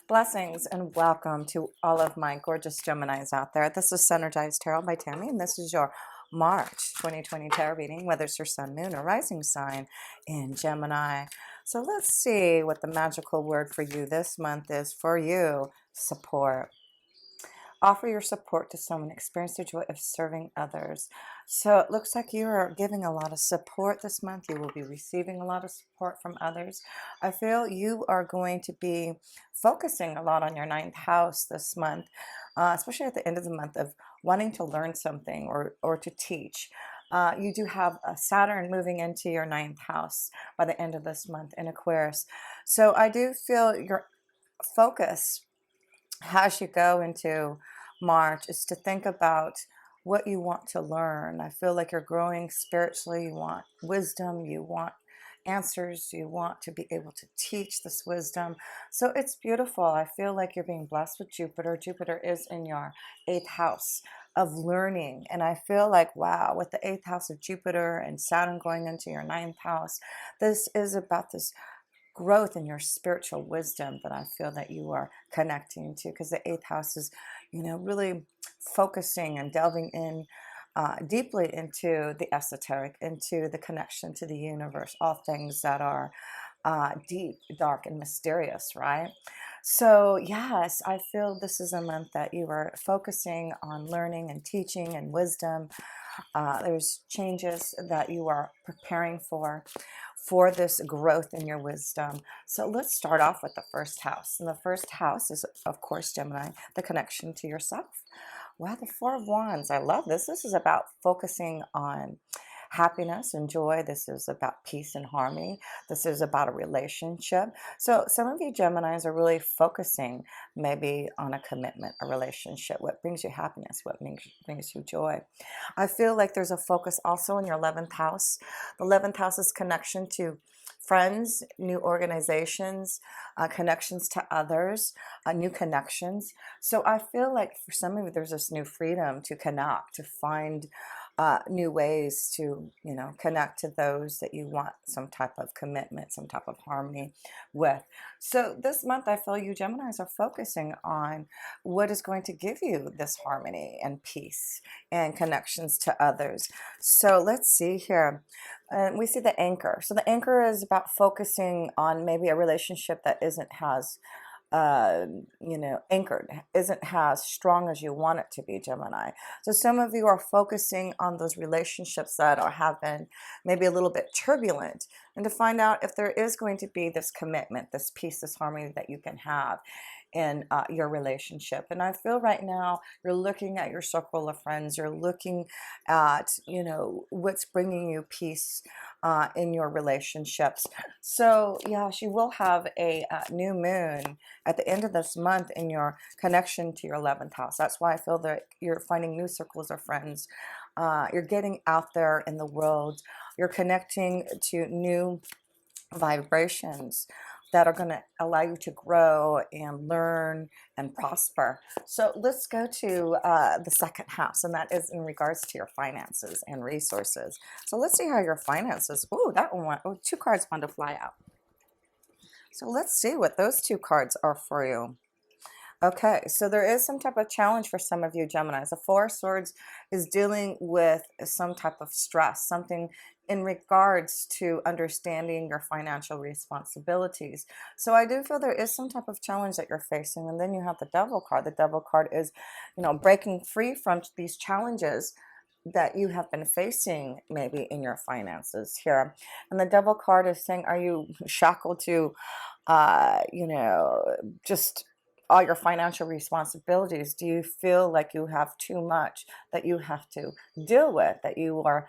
Blessings and welcome to all of my gorgeous Geminis out there. This is Synergized Tarot by Tammy, and this is your March 2020 tarot reading, whether it's your sun, moon, or rising sign in Gemini. So let's see what the magical word for you this month is for you. Support. Offer your support to someone. Experience the joy of serving others. So it looks like you are giving a lot of support this month. You will be receiving a lot of support from others. I feel you are going to be focusing a lot on your ninth house this month, especially at the end of the month, of wanting to learn something or to teach. You do have Saturn moving into your ninth house by the end of this month in Aquarius. So I do feel your focus as you go into March is to think about what you want to learn. I feel like you're growing spiritually. You want wisdom, you want answers, you want to be able to teach this wisdom. So it's beautiful. I feel like you're being blessed with Jupiter. Jupiter is in your eighth house of learning. And I feel like, wow, with the eighth house of Jupiter and Saturn going into your ninth house, this is about this growth in your spiritual wisdom that I feel that you are connecting to, because the eighth house is, really focusing and delving in deeply into the esoteric, into the connection to the universe, all things that are deep, dark, and mysterious, right? So yes, I feel this is a month that you are focusing on learning and teaching and wisdom. There's changes that you are preparing for this growth in your wisdom. So let's start off with the first house. And the first house is, of course, Gemini, the connection to yourself. Wow, the Four of Wands. I love this. This is about focusing on happiness and joy. This is about peace and harmony. This is about a relationship. So some of you Geminis are really focusing maybe on a commitment, a relationship, what brings you happiness, what brings you joy. I feel like there's a focus also in your 11th house. The 11th house is connection to friends, new organizations, connections to others, new connections. So I feel like for some of you, there's this new freedom to connect, to find new ways to, connect to those that you want some type of commitment, some type of harmony with. So this month, I feel you Geminis are focusing on what is going to give you this harmony and peace and connections to others. So let's see here. We see the anchor. So the anchor is about focusing on maybe a relationship that isn't anchored, isn't as strong as you want it to be, Gemini. So some of you are focusing on those relationships that have been maybe a little bit turbulent, and to find out if there is going to be this commitment, this peace, this harmony that you can have in your relationship. And I feel right now you're looking at your circle of friends, you're looking at, what's bringing you peace in your relationships. So yes, you will have a new moon at the end of this month in your connection to your 11th house. That's why I feel that you're finding new circles of friends. You're getting out there in the world. You're connecting to new vibrations that are going to allow you to grow and learn and prosper. So let's go to the second house, and that is in regards to your finances and resources. So let's see how your finances, two cards want to fly out. So let's see what those two cards are for you. Okay, so there is some type of challenge for some of you Geminis. The Four of Swords is dealing with some type of stress, something in regards to understanding your financial responsibilities. So I do feel there is some type of challenge that you're facing. And then you have the Devil card. The Devil card is, breaking free from these challenges that you have been facing maybe in your finances here. And the Devil card is saying, are you shackled to, just all your financial responsibilities? Do you feel like you have too much that you have to deal with, that you are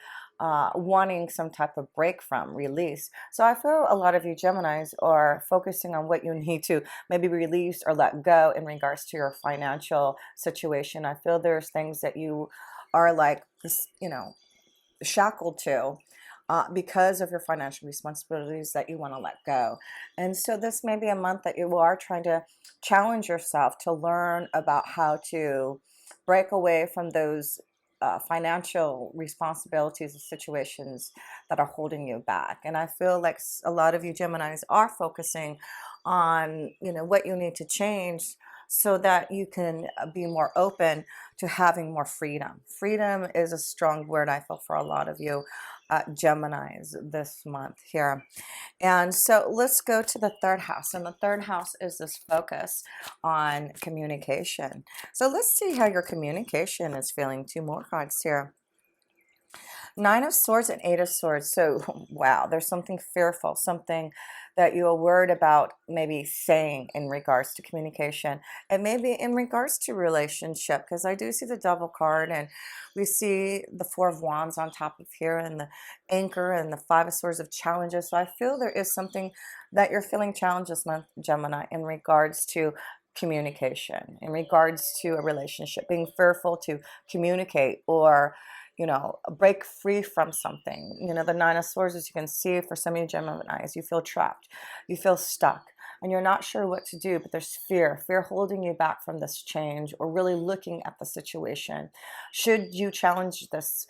wanting some type of break from, release? So I feel a lot of you Geminis are focusing on what you need to maybe release or let go in regards to your financial situation. I feel there's things that you are like, shackled to because of your financial responsibilities that you want to let go. And so this may be a month that you are trying to challenge yourself to learn about how to break away from those financial responsibilities and situations that are holding you back. And I feel like a lot of you Geminis are focusing on, you know, what you need to change so that you can be more open to having more freedom. Freedom is a strong word, I feel, for a lot of you Geminis this month here. And so let's go to the third house. And the third house is this focus on communication. So let's see how your communication is feeling. Two more cards here. Nine of Swords and Eight of Swords. So, wow, there's something fearful, something that you are worried about maybe saying in regards to communication, and maybe in regards to relationship, because I do see the Devil card, and we see the Four of Wands on top of here, and the Anchor, and the Five of Swords of challenges. So I feel there is something that you're feeling challenged this month, Gemini, in regards to communication, in regards to a relationship, being fearful to communicate, or break free from something. The Nine of Swords, as you can see, for some of you Geminis, you feel trapped, you feel stuck, and you're not sure what to do, but there's fear holding you back from this change, or really looking at the situation. Should you challenge this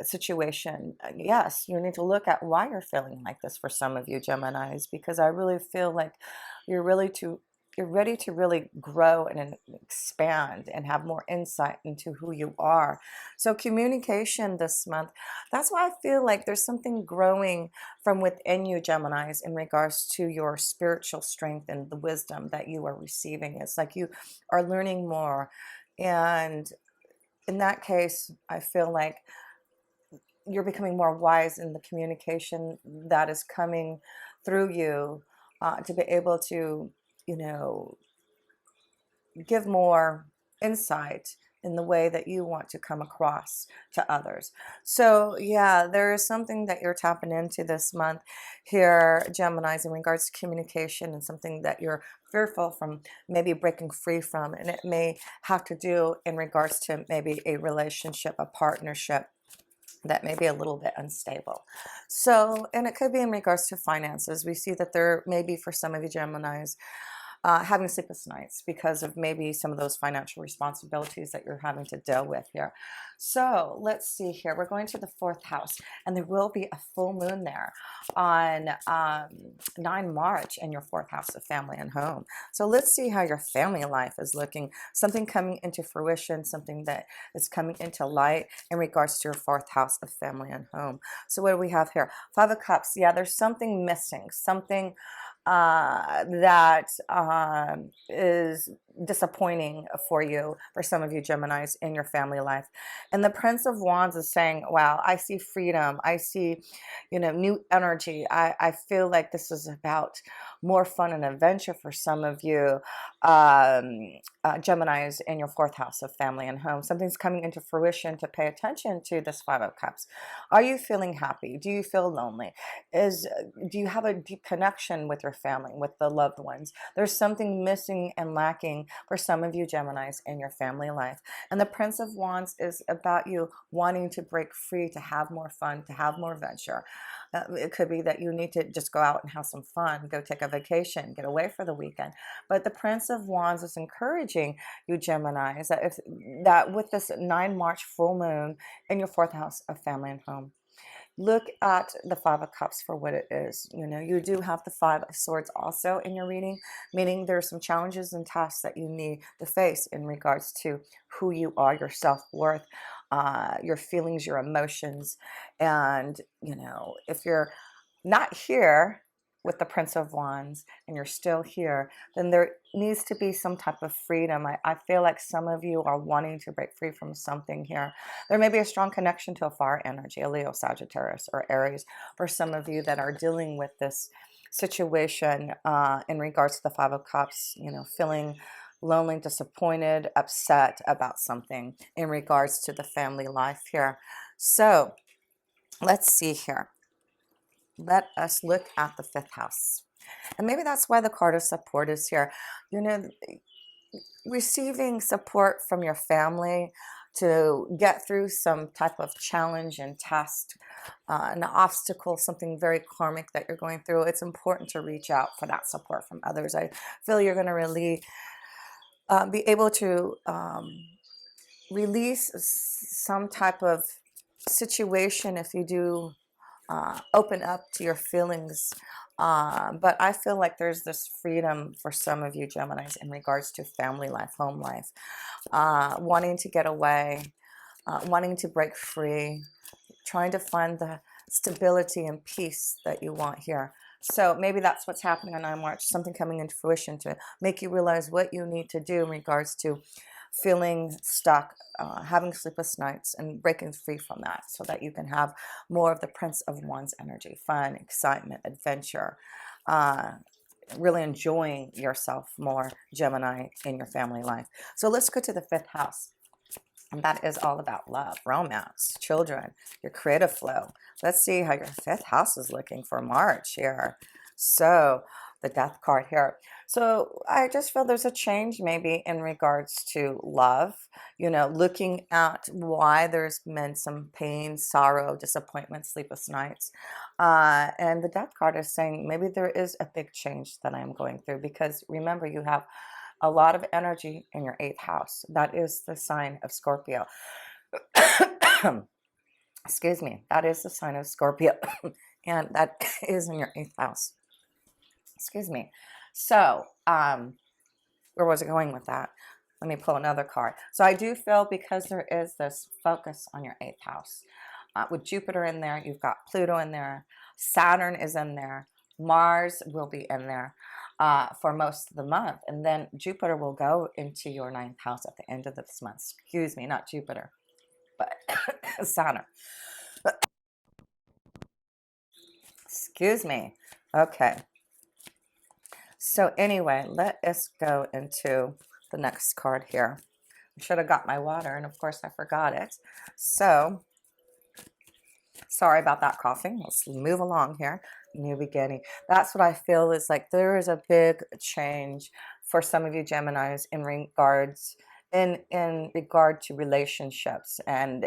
situation? Yes, you need to look at why you're feeling like this for some of you Geminis, because I really feel like you're ready to really grow and expand and have more insight into who you are. So communication this month, that's why I feel like there's something growing from within you Geminis in regards to your spiritual strength and the wisdom that you are receiving. It's like you are learning more, and in that case I feel like you're becoming more wise in the communication that is coming through you, to be able to give more insight in the way that you want to come across to others. So yeah, there is something that you're tapping into this month here, Geminis, in regards to communication, and something that you're fearful from maybe breaking free from. And it may have to do in regards to maybe a relationship, a partnership that may be a little bit unstable. So, and it could be in regards to finances. We see that there may be, for some of you Geminis, having sleepless nights because of maybe some of those financial responsibilities that you're having to deal with here. So let's see here. We're going to the fourth house, and there will be a full moon there on 9 March in your fourth house of family and home. So let's see how your family life is looking. Something coming into fruition, something that is coming into light in regards to your fourth house of family and home. So what do we have here? Five of Cups. Yeah, there's something missing, something that is disappointing for you, for some of you Geminis, in your family life. And the Prince of Wands is saying, wow, I see freedom, I see new energy. I feel like this is about more fun and adventure for some of you Geminis in your fourth house of family and home. Something's coming into fruition to pay attention to. This Five of Cups. Are you feeling happy? Do you feel lonely? Do you have a deep connection with your family, with the loved ones? There's something missing and lacking for some of you Geminis in your family life. And the Prince of Wands is about you wanting to break free, to have more fun, to have more adventure. It could be that you need to just go out and have some fun, go take a vacation, get away for the weekend. But the Prince of Wands is encouraging you Geminis that with this 9 March full moon in your fourth house of family and home, look at the Five of Cups for what it is. You do have the Five of Swords also in your reading, meaning there are some challenges and tasks that you need to face in regards to who you are, your self-worth, your feelings, your emotions. And, if you're not here with the Prince of Wands and you're still here, then there needs to be some type of freedom. I feel like some of you are wanting to break free from something here. There may be a strong connection to a fire energy, a Leo, Sagittarius, or Aries, for some of you that are dealing with this situation in regards to the Five of Cups, feeling lonely, disappointed, upset about something in regards to the family life here. So let's see here. Let us look at the fifth house. And maybe that's why the card of support is here. Receiving support from your family to get through some type of challenge and test, an obstacle, something very karmic that you're going through. It's important to reach out for that support from others. I feel you're going to really be able to release some type of situation if you do open up to your feelings But I feel like there's this freedom for some of you Geminis in regards to family life, home life, wanting to get away, wanting to break free, trying to find the stability and peace that you want here. So maybe that's what's happening on 9 March, something coming into fruition to make you realize what you need to do in regards to feeling stuck, having sleepless nights, and breaking free from that so that you can have more of the Prince of Wands energy, fun, excitement, adventure, uh, really enjoying yourself more, Gemini, in your family life. So let's go to the 5th house. And that is all about love, romance, children, your creative flow. Let's see how your 5th house is looking for March here. So the Death card here. So I just feel there's a change maybe in regards to love, looking at why there's been some pain, sorrow, disappointment, sleepless nights. And the Death card is saying maybe there is a big change that I'm going through, because remember, you have a lot of energy in your 8th house. That is the sign of Scorpio. Excuse me. That is the sign of Scorpio. And that is in your 8th house. Excuse me. So, where was it going with that? Let me pull another card. So I do feel, because there is this focus on your 8th house, with Jupiter in there, you've got Pluto in there, Saturn is in there, Mars will be in there for most of the month. And then Jupiter will go into your 9th house at the end of this month. Excuse me, not Jupiter, but Saturn. Excuse me. Okay. So anyway, let us go into the next card here. I should have got my water, and of course I forgot it. So sorry about that coughing. Let's move along here. New beginning. That's what I feel is like there is a big change for some of you Geminis in regard to relationships, and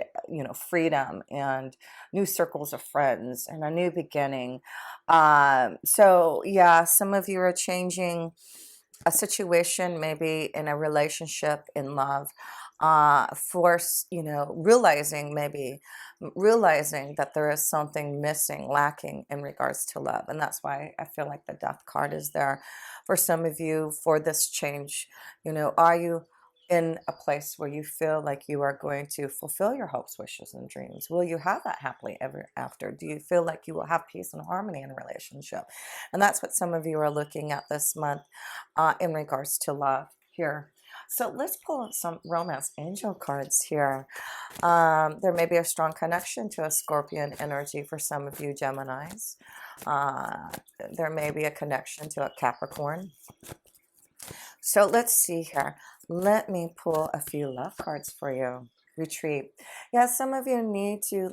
freedom, and new circles of friends, and a new beginning. So yeah, some of you are changing a situation, maybe in a relationship, in love, force, realizing that there is something missing, lacking in regards to love. And that's why I feel like the Death card is there for some of you for this change. Are you in a place where you feel like you are going to fulfill your hopes, wishes, and dreams? Will you have that happily ever after? Do you feel like you will have peace and harmony in a relationship? And that's what some of you are looking at this month in regards to love here. So let's pull up some romance angel cards here. There may be a strong connection to a Scorpion energy for some of you Geminis. There may be a connection to a Capricorn. So let's see here. Let me pull a few love cards for you. Retreat. Yeah, some of you need to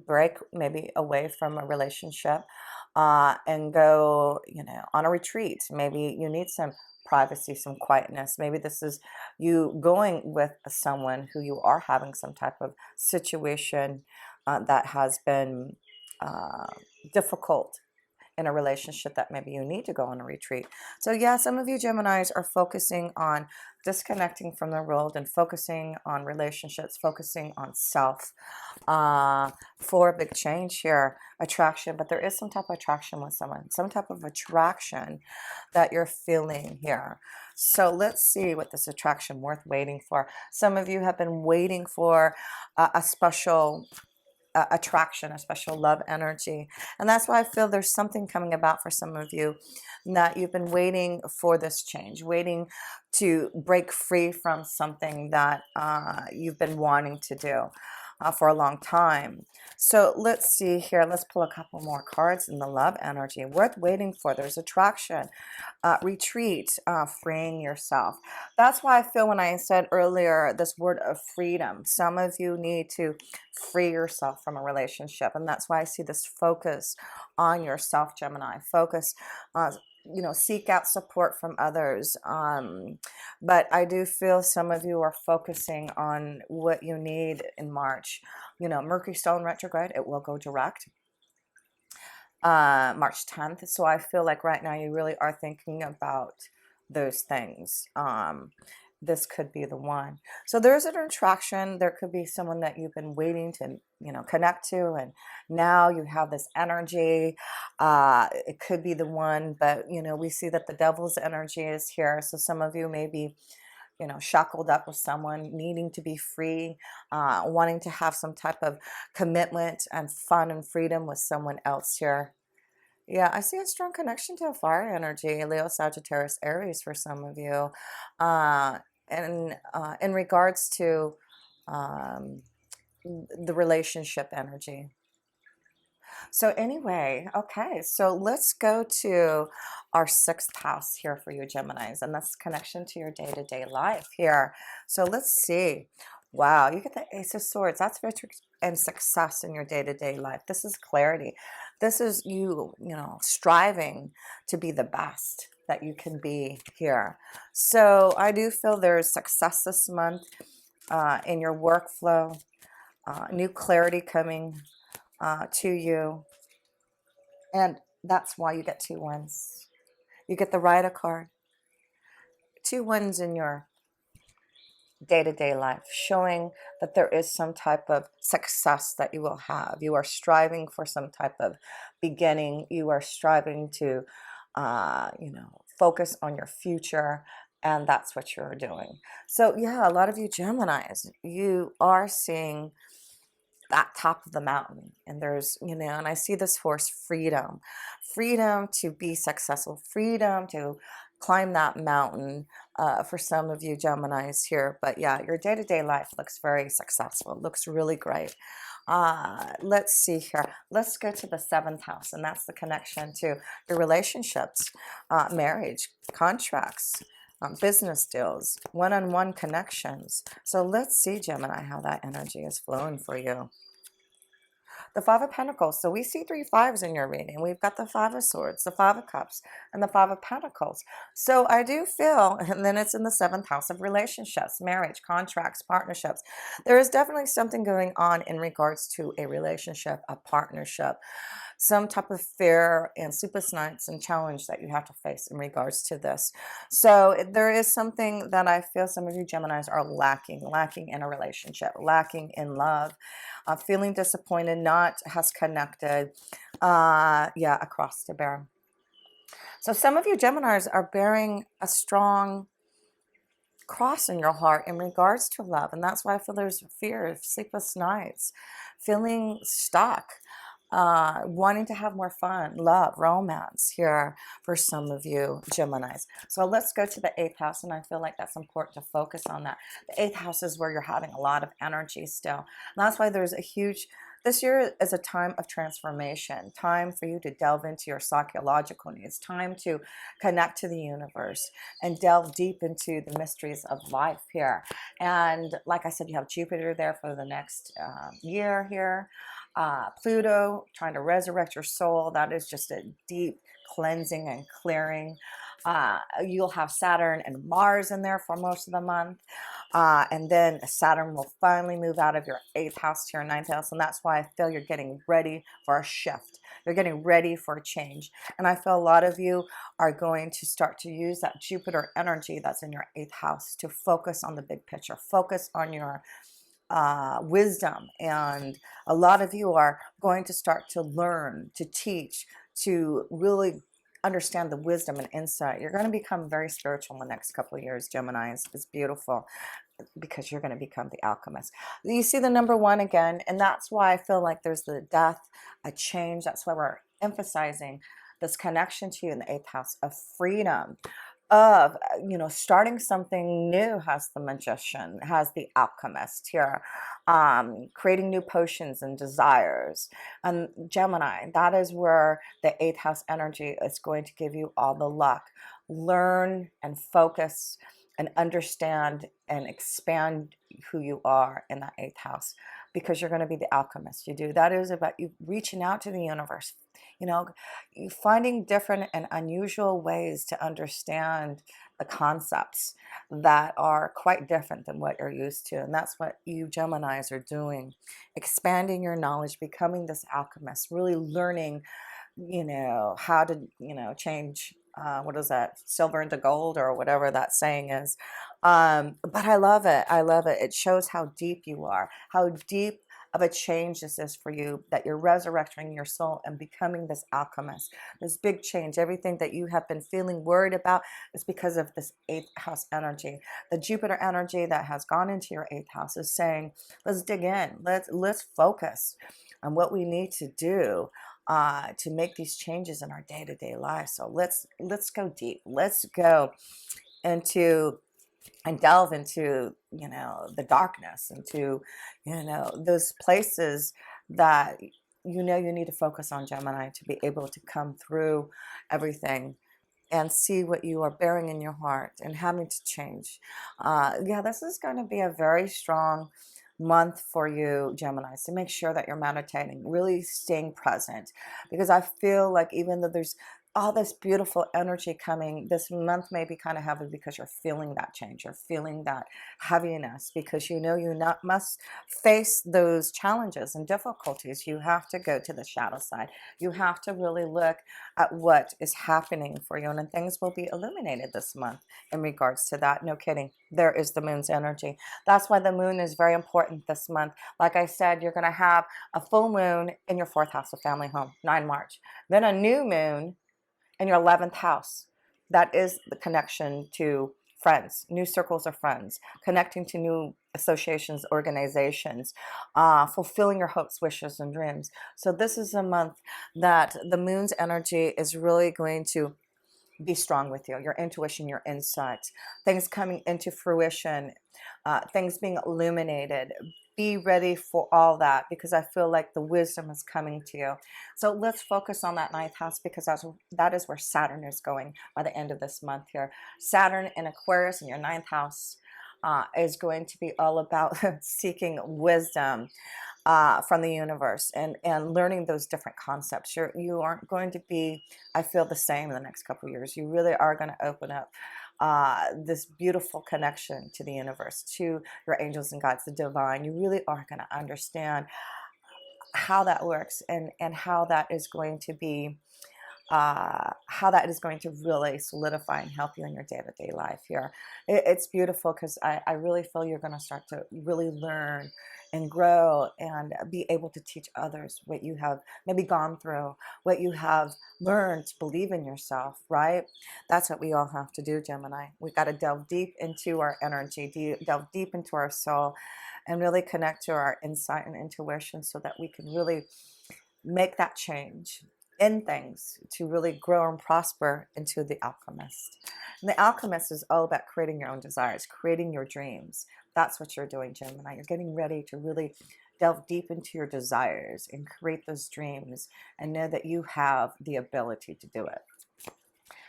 break maybe away from a relationship and go, on a retreat. Maybe you need some privacy, some quietness. Maybe this is you going with someone who you are having some type of situation that has been difficult in a relationship, that maybe you need to go on a retreat. So yeah, some of you Geminis are focusing on disconnecting from the world and focusing on relationships, focusing on self for a big change here. Attraction, but there is some type of attraction with someone, some type of attraction that you're feeling here. So let's see what this attraction worth waiting for. Some of you have been waiting for a special attraction, a special love energy. And that's why I feel there's something coming about for some of you, that you've been waiting for this change, waiting to break free from something that you've been wanting to do for a long time. So let's see here. Let's pull a couple more cards in the love energy. Worth waiting for. There's attraction, retreat, freeing yourself. That's why I feel when I said earlier this word of freedom, some of you need to free yourself from a relationship. And that's why I see this focus on yourself, Gemini. Focus, seek out support from others. But I do feel some of you are focusing on what you need in March. Mercury still in retrograde. It will go direct March 10th. So I feel like right now you really are thinking about those things. this could be the one. So there's an attraction. There could be someone that you've been waiting to, connect to, and now you have this energy. It could be the one, but we see that the devil's energy is here. So some of you may be, shackled up with someone, needing to be free, wanting to have some type of commitment and fun and freedom with someone else here. Yeah, I see a strong connection to a fire energy, Leo, Sagittarius, Aries for some of you. Uh, and in regards to um, the relationship energy. So anyway, okay, so let's go to our sixth house here for you, Geminis, and that's connection to your day-to-day life here. So let's see. Wow, you get the Ace of Swords. That's victory and success in your day-to-day life. This is clarity. This is you, striving to be the best that you can be here. So I do feel there's success this month in your workflow, new clarity coming to you. And that's why you get 2 1s. You get the Rider card. 2 1s in your day-to-day life, showing that there is some type of success that you will have. You are striving for some type of beginning. You are striving to, focus on your future. And that's what you're doing. So yeah, a lot of you Geminis, you are seeing that top of the mountain, and there's and I see this force, freedom to be successful, freedom to climb that mountain for some of you Geminis here. But yeah, your day-to-day life looks very successful, looks really great. Let's see here, let's go to the 7th house, and that's the connection to your relationships, marriage, contracts, business deals, one-on-one connections. So let's see, Gemini, how that energy is flowing for you. The 5 of Pentacles. So we see 3 5s in your reading. We've got the 5 of Swords, the 5 of Cups, and the 5 of Pentacles. So I do feel, and then it's in the 7th house of relationships, marriage, contracts, partnerships. There is definitely something going on in regards to a relationship, a partnership, some type of fear and supersnites and challenge that you have to face in regards to this. So there is something that I feel some of you Geminis are lacking in a relationship, lacking in love, feeling disappointed, not has connected, yeah, across the bear. So some of you Geminis are bearing a strong cross in your heart in regards to love, and that's why I feel there's fear, sleepless nights, feeling stuck, wanting to have more fun, love, romance here for some of you Geminis. So let's go to the 8th house, and I feel like that's important to focus on that. The 8th house is where you're having a lot of energy still, and that's why there's a huge, this year is a time of transformation, time for you to delve into your psychological needs, time to connect to the universe and delve deep into the mysteries of life here. And like I said, you have Jupiter there for the next year here. Pluto trying to resurrect your soul. That is just a deep cleansing and clearing. You'll have Saturn and Mars in there for most of the month. And then Saturn will finally move out of your 8th house to your 9th house. And that's why I feel you're getting ready for a shift. You're getting ready for a change. And I feel a lot of you are going to start to use that Jupiter energy that's in your 8th house to focus on the big picture, focus on your wisdom. And a lot of you are going to start to learn, to teach, to really understand the wisdom and insight. You're going to become very spiritual in the next couple of years, Geminis. It's beautiful because you're going to become the alchemist. You see the number 1 again, and that's why I feel like there's the death, a change. That's why we're emphasizing this connection to you in the 8th house of freedom, of starting something new. Has the magician, has the alchemist here, creating new potions and desires. And Gemini, that is where the 8th house energy is going to give you all the luck. Learn and focus and understand and expand who you are in that 8th house, because you're going to be the alchemist. That is about you reaching out to the universe, you finding different and unusual ways to understand the concepts that are quite different than what you're used to. And that's what you Geminis are doing, expanding your knowledge, becoming this alchemist, really learning how to change what is that, silver into gold, or whatever that saying is. But I love it. I love it. It shows how deep you are, how deep of a change this is for you, that you're resurrecting your soul and becoming this alchemist, this big change. Everything that you have been feeling worried about is because of this eighth house energy. The Jupiter energy that has gone into your eighth house is saying, let's dig in. Let's focus on what we need to do to make these changes in our day-to-day life. So let's go deep. Let's go into and delve into, the darkness, into, those places that you need to focus on, Gemini, to be able to come through everything and see what you are bearing in your heart and having to change. Yeah, this is going to be a very strong month for you, Geminis, to make sure that you're meditating, really staying present, because I feel like even though there's all this beautiful energy coming, this month may be kind of heavy because you're feeling that change. You're feeling that heaviness because you not must face those challenges and difficulties. You have to go to the shadow side. You have to really look at what is happening for you, and then things will be illuminated this month in regards to that. No kidding. There is the moon's energy. That's why the moon is very important this month. Like I said, you're going to have a full moon in your 4th house of family home, 9 March. Then a new moon in your 11th house. That is the connection to friends, new circles of friends, connecting to new associations, organizations, fulfilling your hopes, wishes, and dreams. So this is a month that the moon's energy is really going to be strong with you. Your intuition, your insight, things coming into fruition, things being illuminated. Be ready for all that, because I feel like the wisdom is coming to you. So let's focus on that 9th house, because that is where Saturn is going by the end of this month here. Saturn in Aquarius in your 9th house is going to be all about seeking wisdom from the universe, and learning those different concepts. You aren't going to be, I feel, the same in the next couple of years. You really are going to open up this beautiful connection to the universe, to your angels and guides, the divine. You really are going to understand how that works, and how that is going to be how that is going to really solidify and help you in your day-to-day life here. It's beautiful, because I really feel you're going to start to really learn and grow and be able to teach others what you have maybe gone through, what you have learned to believe in yourself, right? That's what we all have to do, Gemini. We got to delve deep into our energy, delve deep into our soul, and really connect to our insight and intuition, so that we can really make that change in things to really grow and prosper into the alchemist. And the alchemist is all about creating your own desires, creating your dreams. That's what you're doing, Gemini. You're getting ready to really delve deep into your desires and create those dreams, and know that you have the ability to do it.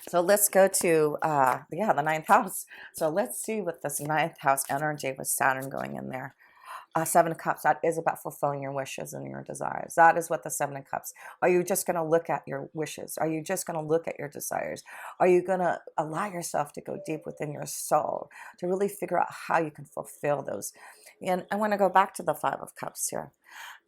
So let's go to, the 9th house. So let's see what this 9th house energy with Saturn going in there. 7 of Cups, that is about fulfilling your wishes and your desires. That is what the 7 of Cups. Are you just going to look at your wishes? Are you just going to look at your desires? Are you going to allow yourself to go deep within your soul to really figure out how you can fulfill those? And I want to go back to the 5 of Cups here,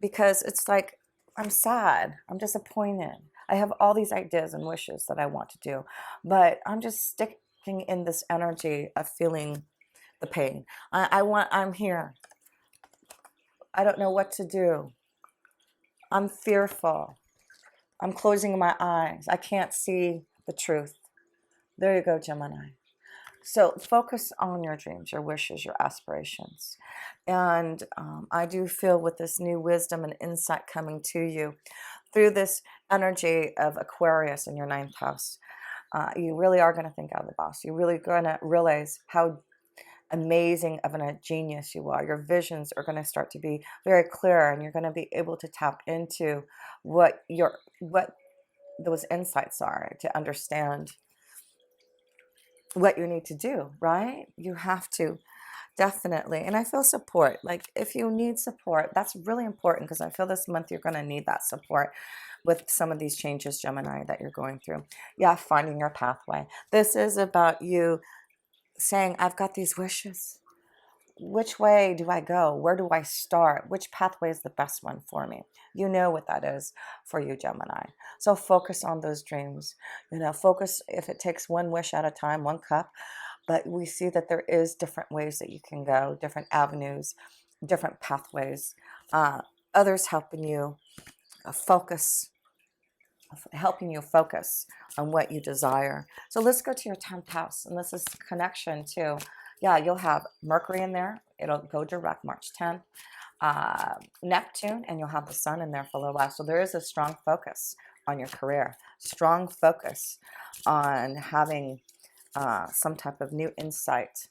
because it's like, I'm sad. I'm disappointed. I have all these ideas and wishes that I want to do, but I'm just sticking in this energy of feeling the pain. I'm here. I don't know what to do. I'm fearful. I'm closing my eyes. I can't see the truth. There you go, Gemini. So focus on your dreams, your wishes, your aspirations. And I do feel with this new wisdom and insight coming to you through this energy of Aquarius in your 9th house, you really are going to think out of the box. You're really going to realize how amazing of a genius you are. Your visions are going to start to be very clear, and you're going to be able to tap into what those insights are, to understand what you need to do, right? You have to, definitely. And I feel support. Like, if you need support, that's really important, because I feel this month you're going to need that support with some of these changes, Gemini, that you're going through. Yeah, finding your pathway. This is about you saying, I've got these wishes. which way do I go? Where do I start? Which pathway is the best one for me? You know what that is for you, Gemini. So focus on those dreams. Focus, if it takes one wish at a time, one cup. But we see that there is different ways that you can go, different avenues, different pathways. Others focus helping you focus on what you desire. So let's go to your 10th house, and this is connection to, yeah, you'll have Mercury in there. It'll go direct March 10th. Neptune, and you'll have the sun in there for a little while. So there is a strong focus on your career, strong focus on having some type of new insight.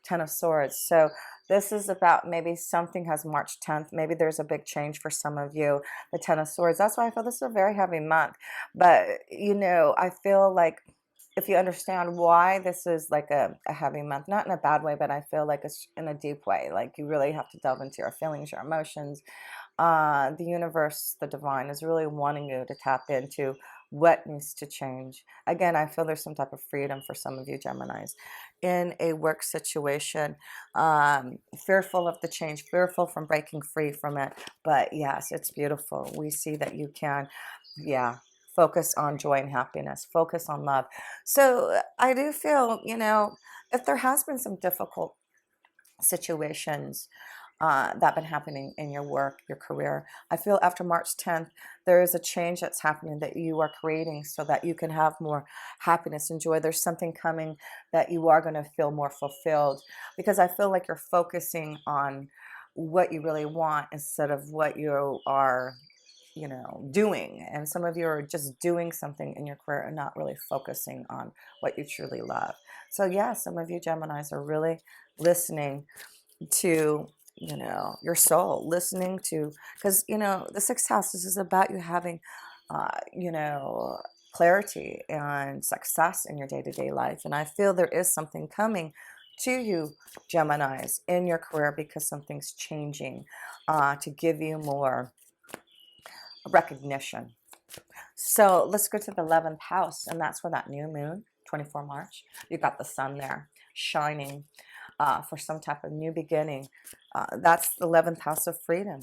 10 of Swords. So this is about maybe something has March 10th. Maybe there's a big change for some of you. The 10 of Swords. That's why I feel this is a very heavy month. But, I feel like if you understand why this is like a heavy month, not in a bad way, but I feel like it's in a deep way. Like you really have to delve into your feelings, your emotions. The universe, the divine, is really wanting you to tap into what needs to change. Again, I feel there's some type of freedom for some of you Geminis in a work situation, fearful of the change, fearful from breaking free from it. But yes, it's beautiful. We see that you can, yeah, focus on joy and happiness, focus on love. So I do feel, if there has been some difficult situations that have been happening in your work, your career, I feel after March 10th, there is a change that's happening that you are creating so that you can have more happiness and joy. There's something coming that you are going to feel more fulfilled, because I feel like you're focusing on what you really want instead of what you are doing. And some of you are just doing something in your career and not really focusing on what you truly love. So yeah, some of you Geminis are really listening to your soul, listening to, because the 6th house, this is about you having clarity and success in your day-to-day life. And I feel there is something coming to you Geminis in your career, because something's changing to give you more recognition. So let's go to the 11th house, and that's where that new moon, 24 March, you got the sun there shining for some type of new beginning. That's the 11th house of freedom.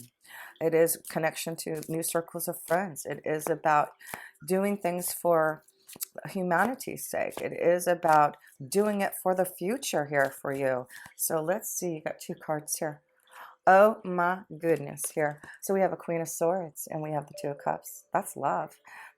It is connection to new circles of friends. It is about doing things for humanity's sake. It is about doing it for the future here for you. So let's see, you got 2 cards here. Oh my goodness, here. So we have a Queen of Swords and we have the 2 of Cups. That's love.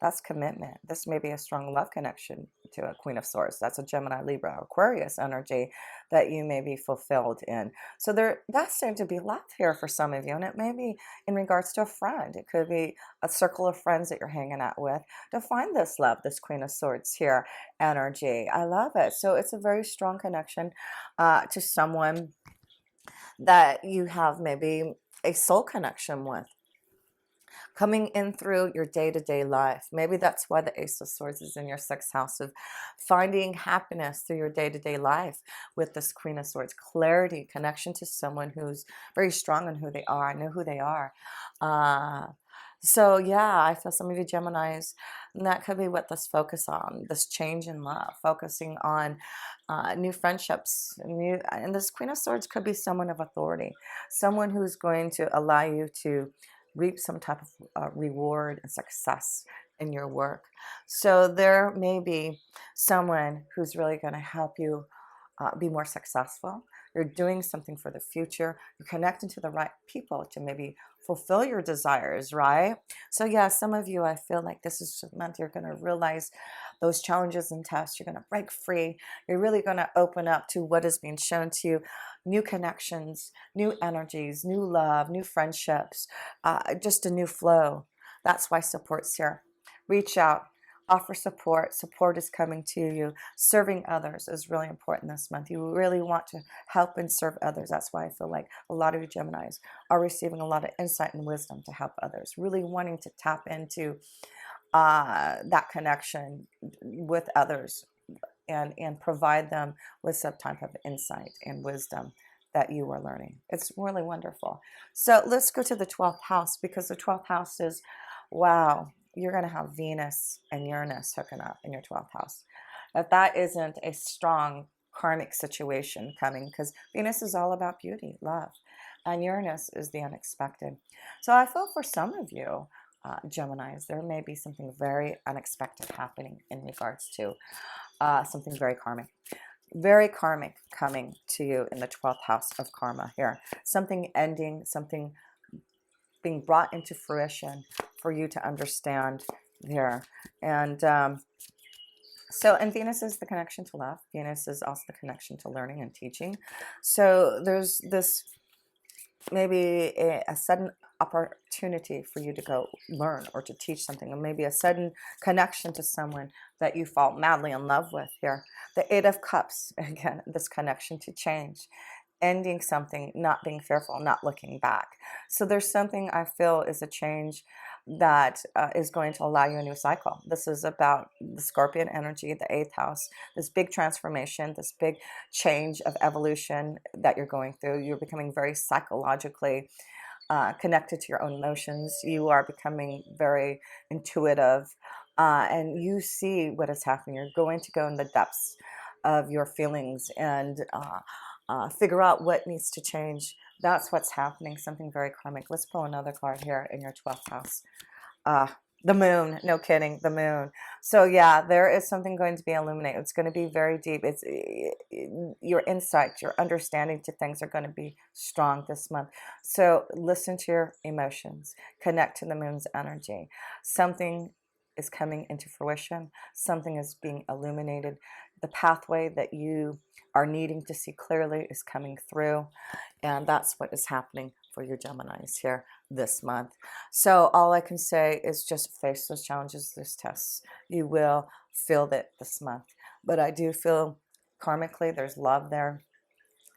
That's commitment. This may be a strong love connection to a Queen of Swords. That's a Gemini, Libra, Aquarius energy that you may be fulfilled in. So that's going to be love here for some of you. And it may be in regards to a friend. It could be a circle of friends that you're hanging out with to find this love, this Queen of Swords here energy. I love it. So it's a very strong connection to someone that you have maybe a soul connection with, coming in through your day-to-day life. Maybe that's why the Ace of Swords is in your 6th house, of finding happiness through your day-to-day life with this Queen of Swords. Clarity, connection to someone who's very strong in who they are, know who they are. So yeah, I feel some of you Geminis, and that could be what let's focus on, this change in love, focusing on new friendships. And this Queen of Swords could be someone of authority, someone who's going to allow you to reap some type of reward and success in your work. So there may be someone who's really going to help you be more successful. You're doing something for the future. You're connecting to the right people to maybe fulfill your desires, right? So yeah, some of you, I feel like this is just meant you're going to realize those challenges and tests. You're going to break free. You're really going to open up to what is being shown to you. New connections, new energies, new love, new friendships, just a new flow. That's why support's here. Reach out. Offer support. Support is coming to you. Serving others is really important this month. You really want to help and serve others. That's why I feel like a lot of you Geminis are receiving a lot of insight and wisdom to help others, really wanting to tap into that connection with others and provide them with some type of insight and wisdom that you are learning. It's really wonderful. So let's go to the 12th house, because the 12th house is, wow, you're going to have Venus and Uranus hooking up in your 12th house. If that isn't a strong karmic situation coming, because Venus is all about beauty, love, and Uranus is the unexpected. So I feel for some of you, Geminis, there may be something very unexpected happening in regards to something very karmic coming to you in the 12th house of karma here. Something ending, something being brought into fruition for you to understand there. And and Venus is the connection to love. Venus is also the connection to learning and teaching. So there's this maybe a sudden opportunity for you to go learn or to teach something, or maybe a sudden connection to someone that you fall madly in love with here. The Eight of Cups, again, this connection to change, ending something, not being fearful, not looking back. So there's something I feel is a change that is going to allow you a new cycle. This is about the Scorpion energy, the 8th house, this big transformation, this big change of evolution that you're going through. You're becoming very psychologically connected to your own emotions. You are becoming very intuitive, and you see what is happening. You're going to go in the depths of your feelings and figure out what needs to change. That's what's happening, something very karmic. Let's pull another card here in your 12th house. The moon, no kidding, the moon. So yeah, there is something going to be illuminated. It's going to be very deep. It's your insight, your understanding to things are going to be strong this month. So listen to your emotions, connect to the moon's energy. Something is coming into fruition. Something is being illuminated. The pathway that you are needing to see clearly is coming through. And that's what is happening for your Geminis here this month. So all I can say is just face those challenges, those tests. You will feel that this month. But I do feel karmically there's love there.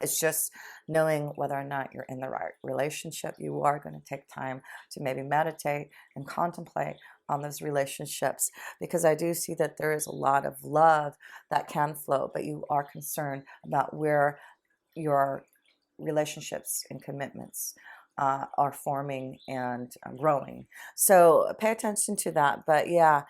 It's just knowing whether or not you're in the right relationship. You are going to take time to maybe meditate and contemplate on those relationships, because I do see that there is a lot of love that can flow, but you are concerned about where your relationships and commitments are forming and growing. So pay attention to that. But yeah,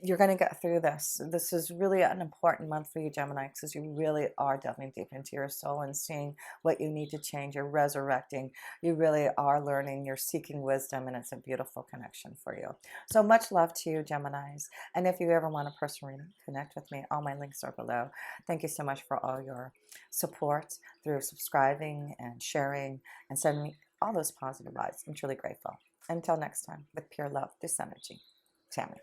you're going to get through this. This is really an important month for you, Gemini, because you really are delving deep into your soul and seeing what you need to change. You're resurrecting. You really are learning. You're seeking wisdom, and it's a beautiful connection for you. So much love to you, Geminis. And if you ever want a personal reading, connect with me. All my links are below. Thank you so much for all your support through subscribing and sharing and sending me all those positive vibes. I'm truly grateful. Until next time, with pure love, this energy, Tammy.